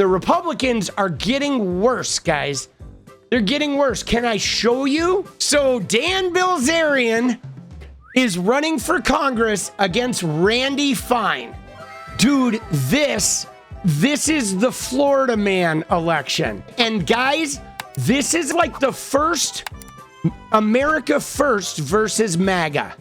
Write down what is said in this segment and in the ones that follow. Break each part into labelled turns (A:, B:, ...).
A: the Republicans are getting worse, guys. They're getting worse. Can I show you? So Dan Bilzerian is running for Congress against Randy Fine. Dude, this is the Florida man election. And guys, this is like the first America First versus MAGA.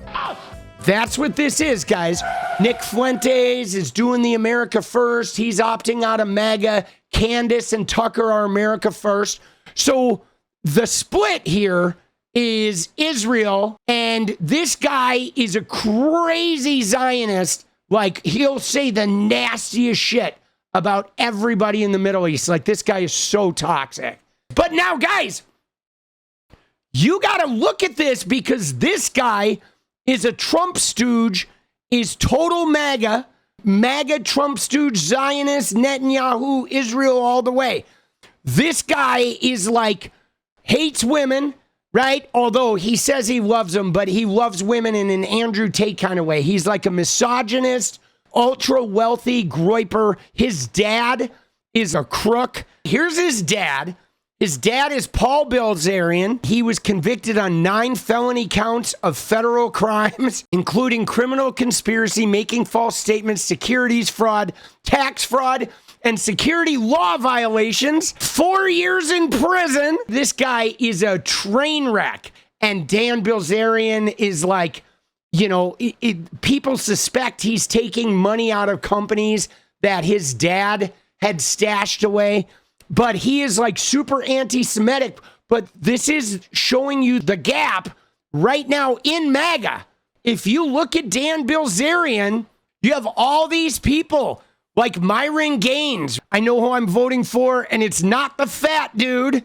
A: That's what this is, guys. Nick Fuentes is doing the America First. He's opting out of MAGA. Candace and Tucker are America First. So the split here is Israel, and this guy is a crazy Zionist. Like, he'll say the nastiest shit about everybody in the Middle East. Like, this guy is so toxic. But now, guys, you got to look at this, because this guy is a Trump stooge, is total MAGA, Trump stooge, Zionist, Netanyahu, Israel all the way. This guy is like, hates women, right? Although he says he loves them, but he loves women in an Andrew Tate kind of way. He's like a misogynist, ultra wealthy groyper. His dad is a crook. Here's his dad. His dad is Paul Bilzerian. He was convicted on 9 felony counts of federal crimes, including criminal conspiracy, making false statements, securities fraud, tax fraud, and security law violations. 4 years in prison. This guy is a train wreck. And Dan Bilzerian is like, you know, people suspect he's taking money out of companies that his dad had stashed away. But he is like super anti-Semitic. But this is showing you the gap right now in MAGA. If you look at Dan Bilzerian, you have all these people like Myron Gaines. I know who I'm voting for, and it's not the fat dude.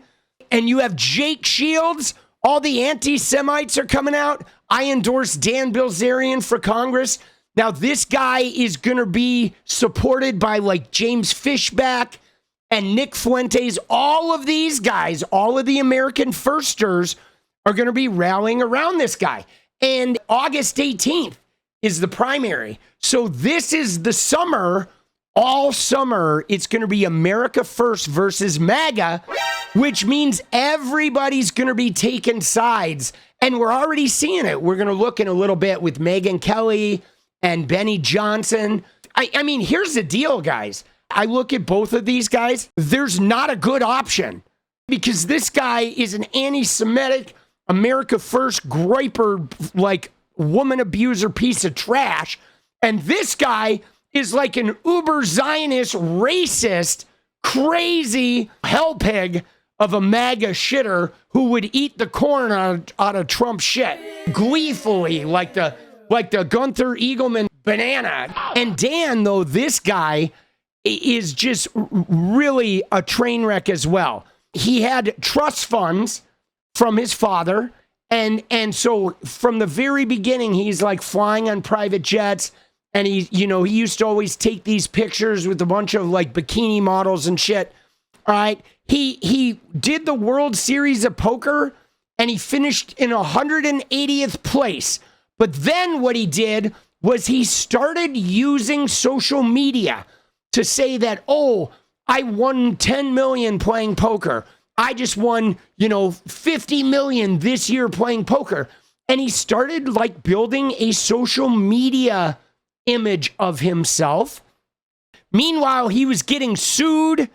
A: And you have Jake Shields. All the anti-Semites are coming out. I endorse Dan Bilzerian for Congress. Now, this guy is going to be supported by like James Fishback and Nick Fuentes. All of these guys, all of the American Firsters are going to be rallying around this guy. And August 18th is the primary. So this is the summer. All summer, it's going to be America First versus MAGA, which means everybody's going to be taking sides. And we're already seeing it. We're going to look in a little bit with Megyn Kelly and Benny Johnson. I mean, here's the deal, guys. I look at both of these guys. There's not a good option, because this guy is an anti-Semitic, America First groyper, like woman abuser piece of trash. And this guy is like an uber Zionist, racist, crazy hell pig of a MAGA shitter who would eat the corn out of Trump's shit gleefully, like the Gunther Eagleman banana. And Dan, though, this guy is just really a train wreck as well. He had trust funds from his father. And so from the very beginning, he's like flying on private jets. And he used to always take these pictures with a bunch of like bikini models and shit. All right. He did the World Series of Poker, and he finished in 180th place. But then what he did was he started using social media to say that, oh, I won 10 million playing poker. I just won, 50 million this year playing poker. And he started like building a social media image of himself. Meanwhile, he was getting sued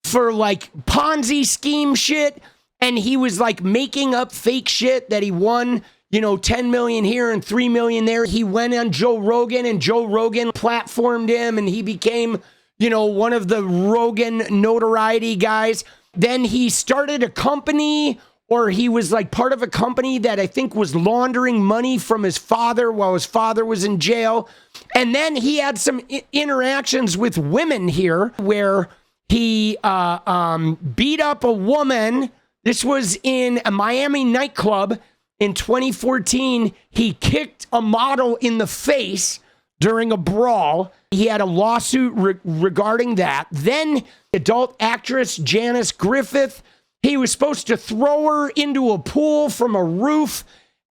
A: for like Ponzi scheme shit. And he was like making up fake shit that he won, 10 million here and 3 million there. He went on Joe Rogan, and Joe Rogan platformed him, and he became, one of the Rogan notoriety guys. Then he started a company, or he was like part of a company that I think was laundering money from his father while his father was in jail. And then he had some interactions with women here where he beat up a woman. This was in a Miami nightclub in 2014. He kicked a model in the face during a brawl. He had a lawsuit regarding that. Then adult actress Janice Griffith, he was supposed to throw her into a pool from a roof,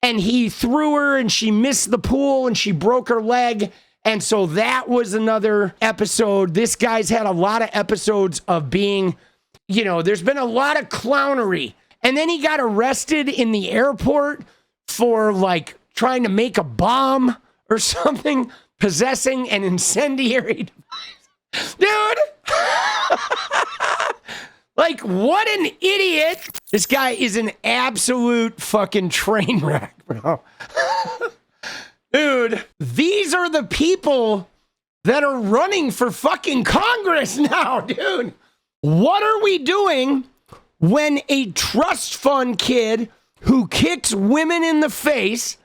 A: and he threw her and she missed the pool and she broke her leg. And so that was another episode. This guy's had a lot of episodes of being, there's been a lot of clownery. And then he got arrested in the airport for like trying to make a bomb or something, possessing an incendiary device. Dude! Like, what an idiot. This guy is an absolute fucking train wreck, bro. Dude, these are the people that are running for fucking Congress now, dude. What are we doing when a trust fund kid who kicks women in the face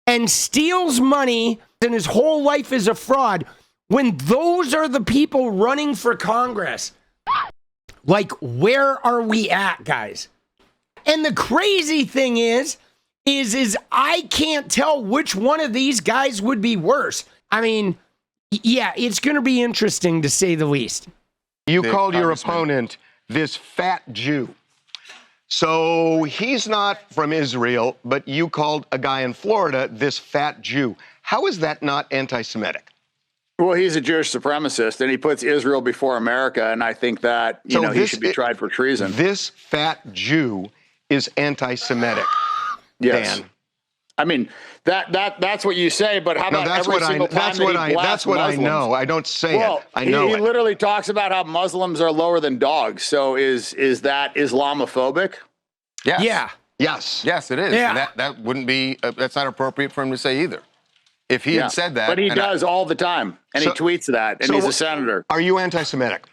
A: and steals money and his whole life is a fraud, when those are the people running for Congress? Like, where are we at, guys? And the crazy thing is I can't tell which one of these guys would be worse. I mean, yeah, it's going to be interesting to say the least.
B: You called your opponent this fat Jew. So he's not from Israel, but you called a guy in Florida this fat Jew. How is that not anti-Semitic?
C: Well, he's a Jewish supremacist, and he puts Israel before America, and I think that, he should be tried for treason.
B: This fat Jew is anti-Semitic.
C: Yes.
B: Dan.
C: I mean, that's what you say, but how about every single time that he blasts Muslims?
B: I know. I don't say it. I know
C: he literally talks about how Muslims are lower than dogs. So is that Islamophobic?
D: Yes.
A: Yeah.
B: Yes.
D: Yes, it is.
A: Yeah.
D: And that wouldn't be, that's not appropriate for him to say either. If he had said that.
C: But he does all the time, and he tweets that, and he's a senator.
B: Are you anti-Semitic?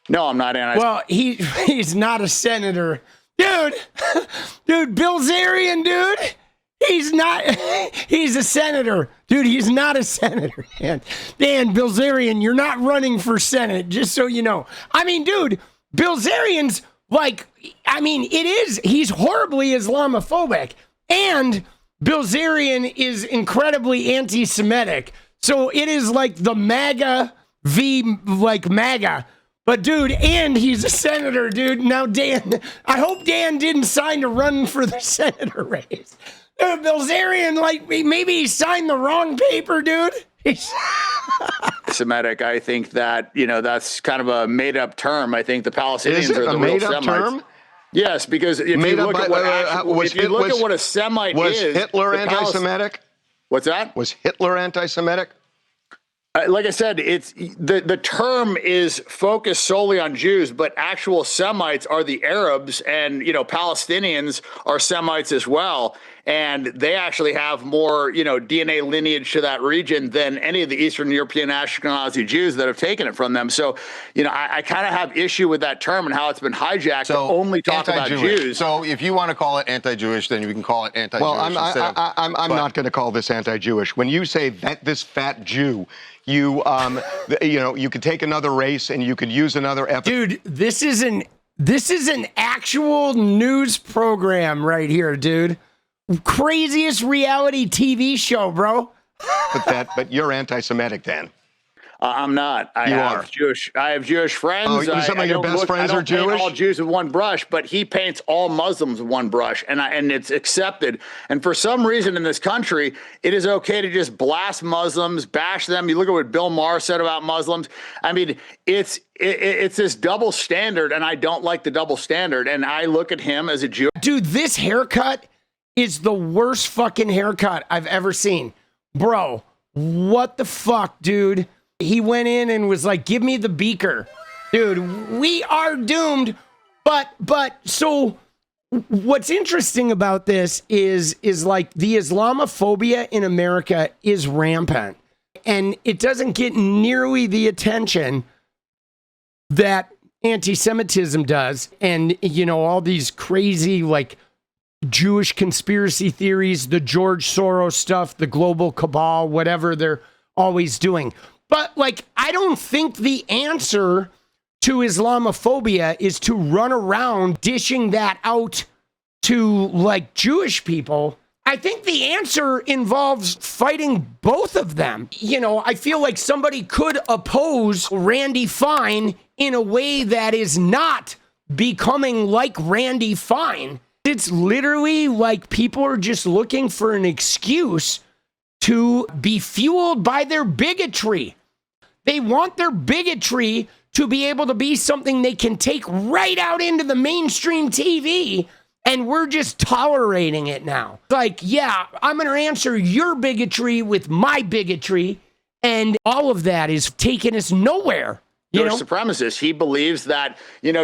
C: No, I'm not
A: Well, he's not a senator. Dude, Bilzerian, dude. He's a senator. Dude, he's not a senator, man. Dan Bilzerian, you're not running for Senate, just so you know. I mean, dude, Bilzerian's he's horribly Islamophobic, and Bilzerian is incredibly anti-Semitic. So it is like the MAGA v. like MAGA. But dude, and he's a senator, dude. Now, Dan, I hope Dan didn't sign to run for the senator race. Dude, Bilzerian, like, maybe he signed the wrong paper, dude.
C: Semitic. I think that, that's kind of a made-up term. I think the Palestinians are the real Semites.
B: Term?
C: Yes, because if you look at what a Semite
B: was
C: is...
B: Was Hitler anti-Semitic?
C: What's that?
B: Was Hitler anti-Semitic?
C: Like I said, it's the term is focused solely on Jews, but actual Semites are the Arabs, and Palestinians are Semites as well, and they actually have more DNA lineage to that region than any of the Eastern European Ashkenazi Jews that have taken it from them. So I kind of have issue with that term and how it's been hijacked to only talk about Jews.
D: So if you want to call it anti-Jewish, then you can call it anti-Jewish.
B: Well, I'm not going to call this anti-Jewish. When you say that this fat Jew, you could take another race and you could use another
A: Dude, this is an actual news program right here, dude. Craziest reality TV show, bro.
B: But you're anti-Semitic, Dan.
C: I'm not. I have Jewish friends.
B: Oh, some of your best friends are Jewish?
C: Paint all Jews with one brush, but he paints all Muslims with one brush, and it's accepted. And for some reason in this country, it is okay to just blast Muslims, bash them. You look at what Bill Maher said about Muslims. I mean, it's this double standard, and I don't like the double standard. And I look at him as a Jew.
A: Dude, this haircut is the worst fucking haircut I've ever seen. Bro, what the fuck, dude? He went in and was like, give me the beaker. Dude, we are doomed. But so what's interesting about this is like the Islamophobia in America is rampant. And it doesn't get nearly the attention that anti-Semitism does. And, all these crazy, like, Jewish conspiracy theories, the George Soros stuff, the global cabal, whatever they're always doing. But, like, I don't think the answer to Islamophobia is to run around dishing that out to, like, Jewish people. I think the answer involves fighting both of them. I feel like somebody could oppose Randy Fine in a way that is not becoming like Randy Fine. It's literally like people are just looking for an excuse to be fueled by their bigotry. They want their bigotry to be able to be something they can take right out into the mainstream TV, and we're just tolerating it now. Like, yeah, I'm going to answer your bigotry with my bigotry, and all of that is taking us nowhere.
C: You're a supremacist. He believes that,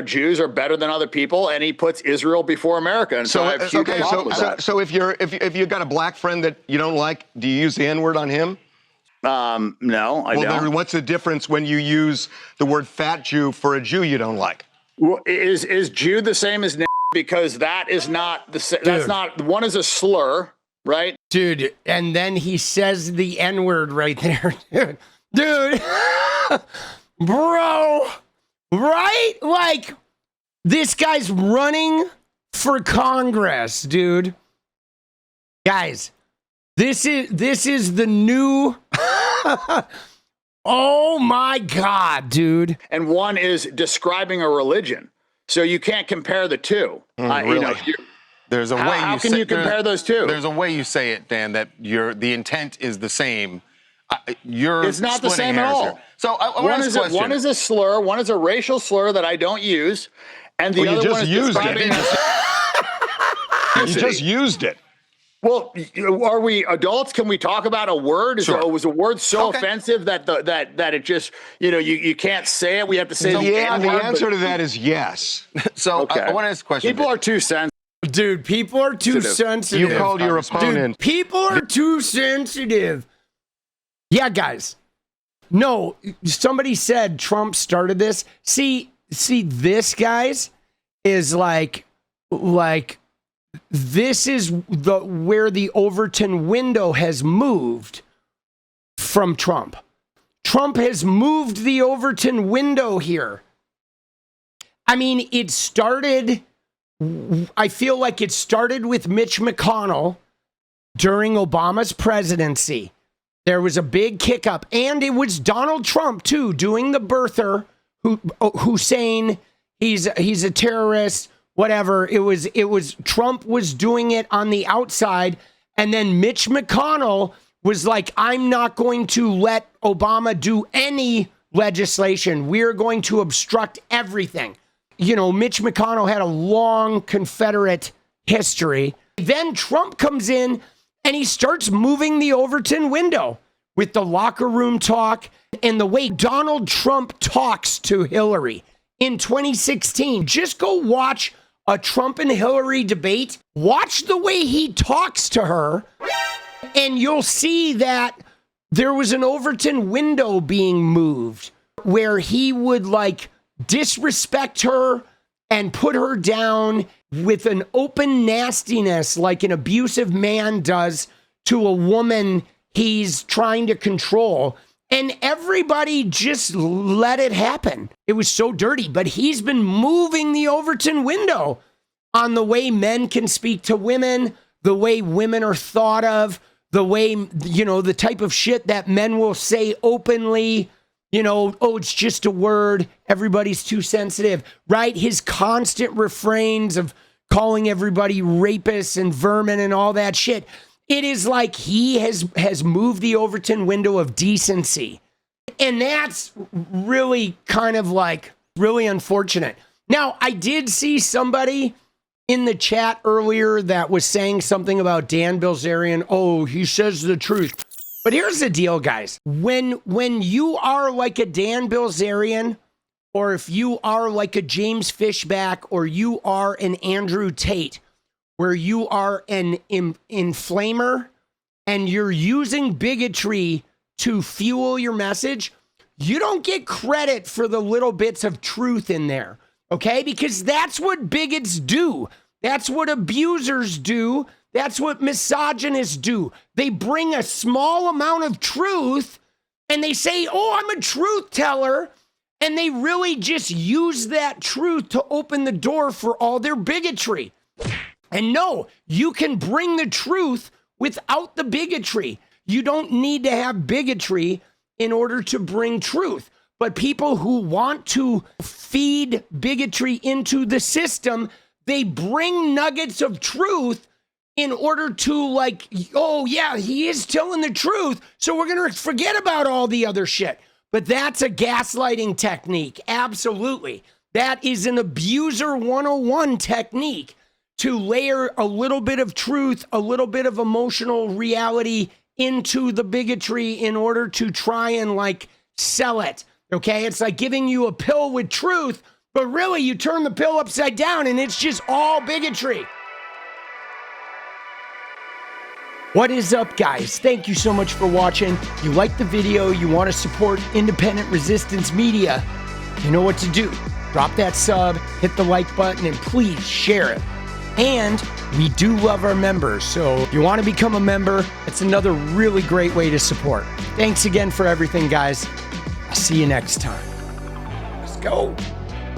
C: Jews are better than other people, and he puts Israel before America. And so I have huge problem with that.
B: So if you've got a black friend that you don't like, do you use the N-word on him?
C: No, I don't.
B: Well, then what's the difference when you use the word fat Jew for a Jew you don't like?
C: Well, is Jew the same as because that is not the that's not one is a slur, right?
A: Dude, and then he says the N-word right there. Dude. Bro, right? Like, this guy's running for Congress, dude. Guys, this is the new oh my God, dude.
C: And one is describing a religion. So you can't compare the two.
B: Really?
D: There's a way
C: how can you compare those two?
D: There's a way you say it, Dan, that the intent is the same. It's
C: not the same at all.
D: Here. So I want to ask a question.
C: One is a slur, one is a racial slur that I don't use, and the other one is describing.
B: You just used it.
C: Well, are we adults? Can we talk about a word?
B: Sure.
C: Was a word so offensive that that it just you can't say it? We have to say
B: the answer to that is yes.
D: So I want to ask a question.
C: People are too sensitive.
A: Dude, people are too sensitive.
B: You called your opponent.
A: Dude, people are too sensitive. Yeah, guys. No, somebody said Trump started this. See, this, guys, is like this is where the Overton window has moved from Trump. Trump has moved the Overton window here. I mean, I feel like it started with Mitch McConnell during Obama's presidency. There was a big kick up, and it was Donald Trump too doing the birther, who saying he's a terrorist, whatever. It was Trump was doing it on the outside, and then Mitch McConnell was like, I'm not going to let Obama do any legislation. We're going to obstruct everything. Mitch McConnell had a long Confederate history. Then Trump comes in and he starts moving the Overton window with the locker room talk and the way Donald Trump talks to Hillary in 2016. Just go watch a Trump and Hillary debate. Watch the way he talks to her, and you'll see that there was an Overton window being moved where he would disrespect her and put her down with an open nastiness like an abusive man does to a woman he's trying to control. And everybody just let it happen. It was so dirty, but he's been moving the Overton window on the way men can speak to women, the way women are thought of, the way, the type of shit that men will say openly. Oh, it's just a word. Everybody's too sensitive, right? His constant refrains of calling everybody rapists and vermin and all that shit. It is like he has moved the Overton window of decency. And that's really kind of really unfortunate. Now, I did see somebody in the chat earlier that was saying something about Dan Bilzerian. Oh, he says the truth. But here's the deal, guys. When you are like a Dan Bilzerian, or if you are like a James Fishback, or you are an Andrew Tate, where you are an inflamer and you're using bigotry to fuel your message, you don't get credit for the little bits of truth in there, okay? Because that's what bigots do. That's what abusers do. That's what misogynists do. They bring a small amount of truth and they say, oh, I'm a truth teller. And they really just use that truth to open the door for all their bigotry. And no, you can bring the truth without the bigotry. You don't need to have bigotry in order to bring truth. But people who want to feed bigotry into the system, they bring nuggets of truth in order to like, oh yeah, he is telling the truth, so we're going to forget about all the other shit. But that's a gaslighting technique. Absolutely. That is an abuser 101 technique, to layer a little bit of truth, a little bit of emotional reality into the bigotry in order to try and like sell it. Okay? It's like giving you a pill with truth, but really you turn the pill upside down and it's just all bigotry. What is up, guys? Thank you so much for watching. You like the video, you want to support independent resistance media, you know what to do. Drop that sub, hit the like button, and please share it. And we do love our members, so if you want to become a member, it's another really great way to support. Thanks again for everything, guys. I'll see you next time. Let's go.